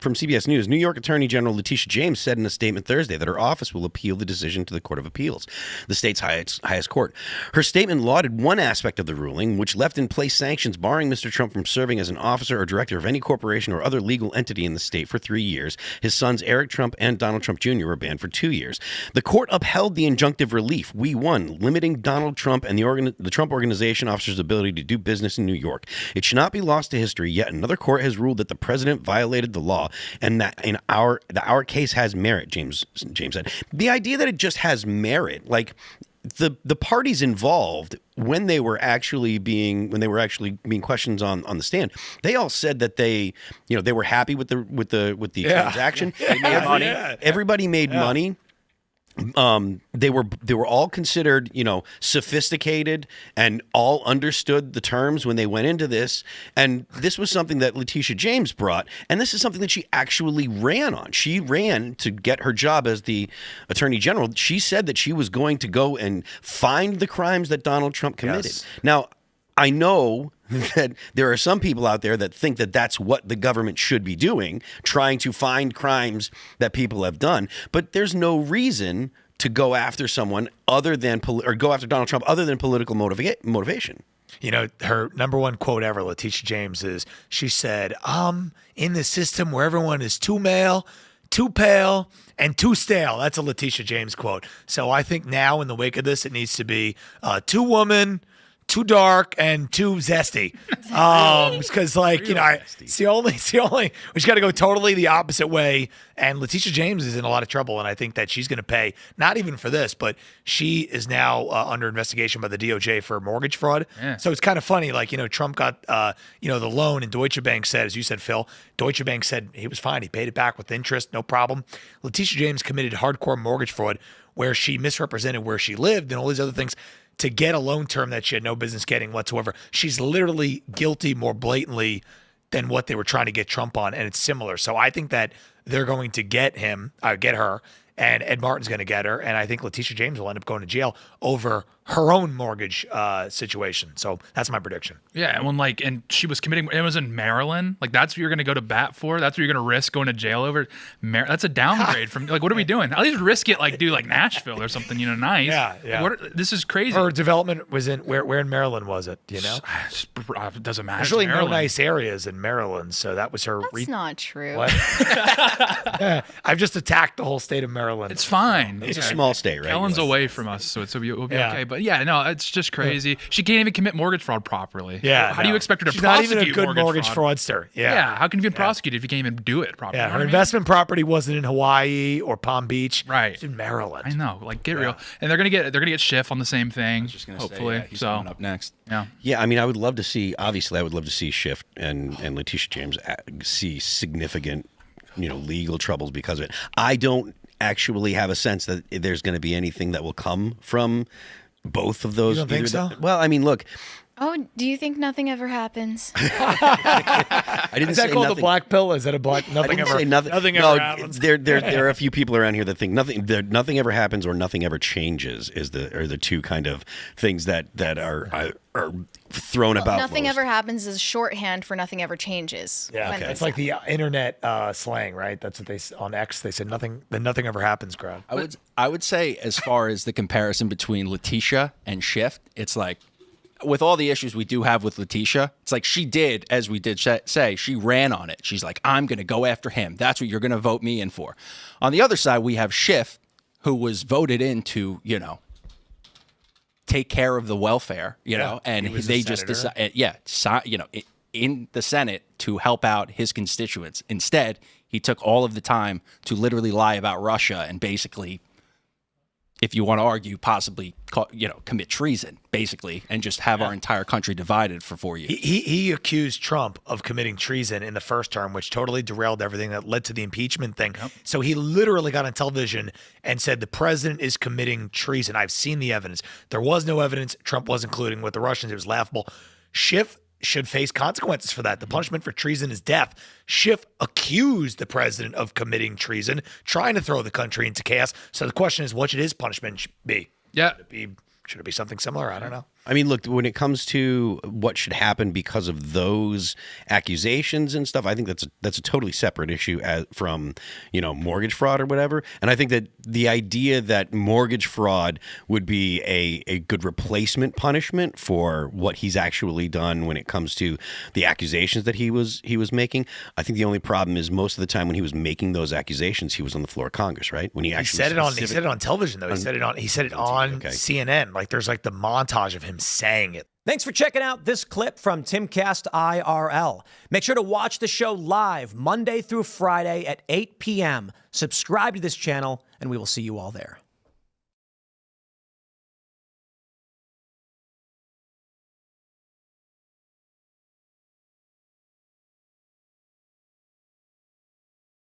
from CBS News, New York Attorney General Letitia James said in a statement Thursday that her office will appeal the decision to the Court of Appeals, the state's highest court. Her statement lauded one aspect of the ruling, which left in place sanctions barring Mr. Trump from serving as an officer or director of any corporation or other legal entity in the state for 3 years. His sons, Eric Trump and Donald Trump Jr., were banned for 2 years. The court upheld the injunctive relief. We won, limiting Donald Trump and the Trump Organization officers' ability to do business in New York. It should not be lost to history. Yet another court has ruled that the president violated the law, and that our case has merit. James said. The idea that it just has merit, like the parties involved when they were actually being questioned on the stand, they all said that they were happy with the transaction. They made money. Everybody made money. They were all considered, sophisticated and all understood the terms when they went into this. And this was something that Letitia James brought. And this is something that she actually ran on. She ran to get her job as the Attorney General. She said that she was going to go and find the crimes that Donald Trump committed. Yes. Now, I know that there are some people out there that think that that's what the government should be doing, trying to find crimes that people have done. But there's no reason to go after someone other than go after Donald Trump other than political motivation. Her number one quote ever, Letitia James, is she said, in the system where everyone is too male, too pale, and too stale. That's a Letitia James quote. So I think now in the wake of this, it needs to be too woman, too dark, and too zesty. Because it's the only, we just got to go totally the opposite way. And Letitia James is in a lot of trouble. And I think that she's going to pay, not even for this, but she is now under investigation by the DOJ for mortgage fraud. Yeah. So it's kind of funny. Trump got, the loan, and Deutsche Bank said, as you said, Phil, Deutsche Bank said he was fine. He paid it back with interest, no problem. Letitia James committed hardcore mortgage fraud where she misrepresented where she lived and all these other things to get a loan term that she had no business getting whatsoever. She's literally guilty more blatantly than what they were trying to get Trump on, and it's similar. So I think that they're going to get her, and Ed Martin's going to get her, and I think Letitia James will end up going to jail over her own mortgage situation. So that's my prediction. Yeah, and she was committing. It was in Maryland. That's what you're going to go to bat for. That's what you're going to risk going to jail over. That's a downgrade from what are we doing? At least risk it do Nashville or something. Nice. Yeah. This is crazy. Her development was in where in Maryland was it? Do you know? It doesn't matter. There's really no nice areas in Maryland, so that was her. That's not true. What? I've just attacked the whole state of Maryland. It's fine. It's a small state, right? Ellen's away from us, so we'll be okay. But yeah, no, it's just crazy. She can't even commit mortgage fraud properly. Yeah. How do you expect her to She's prosecute not even a good mortgage fraud? fraudster. Yeah. How can you even prosecute if you can't even do it properly? Yeah. Her investment property wasn't in Hawaii or Palm Beach. Right. It's in Maryland. I know. Get real. And they're gonna get Schiff on the same thing. Hopefully. He's coming up next. Yeah. Yeah. I mean, I would love to see Schiff and Letitia James see significant, legal troubles because of it. I don't actually have a sense that there's going to be anything that will come from both of those. You don't think so? Well, I mean, look. Oh, do you think nothing ever happens? I didn't Is that say called nothing. the black pill? Is that a black? Nothing I didn't ever. say nothing. Nothing no, ever happens. There are a few people around here that think nothing ever happens or nothing ever changes are the two kind of things that are thrown about. Nothing ever happens is shorthand for nothing ever changes. Yeah, Okay. it's like the internet slang, right? That's what they on X. They said nothing ever happens, crowd. I would say, as far as the comparison between Letitia and Schiff, it's like, with all the issues we do have with Letitia, it's like she did, as we did say, she ran on it. She's like, I'm going to go after him. That's what you're going to vote me in for. On the other side, we have Schiff, who was voted in to, take care of the welfare, and they just decided, in the Senate to help out his constituents. Instead, he took all of the time to literally lie about Russia and basically, if you want to argue, possibly, commit treason, basically, and just have our entire country divided for 4 years. He accused Trump of committing treason in the first term, which totally derailed everything that led to the impeachment thing. Yep. So he literally got on television and said the president is committing treason. I've seen the evidence. There was no evidence. Trump was including with the Russians. It was laughable. Schiff should face consequences for that. The punishment for treason is death. Schiff accused the president of committing treason, trying to throw the country into chaos. So the question is, what should his punishment be? Yeah. Should it be something similar? I don't know. I mean, look, when it comes to what should happen because of those accusations and stuff, I think that's a totally separate issue from, mortgage fraud or whatever. And I think that the idea that mortgage fraud would be a good replacement punishment for what he's actually done when it comes to the accusations that he was making, I think the only problem is most of the time when he was making those accusations, he was on the floor of Congress, right? When he actually he said it on television though. He said it on CNN. Like there's like the montage of him saying it. Thanks for checking out this clip from Timcast IRL. Make sure to watch the show live Monday through Friday at 8 p.m. Subscribe to this channel, and we will see you all there.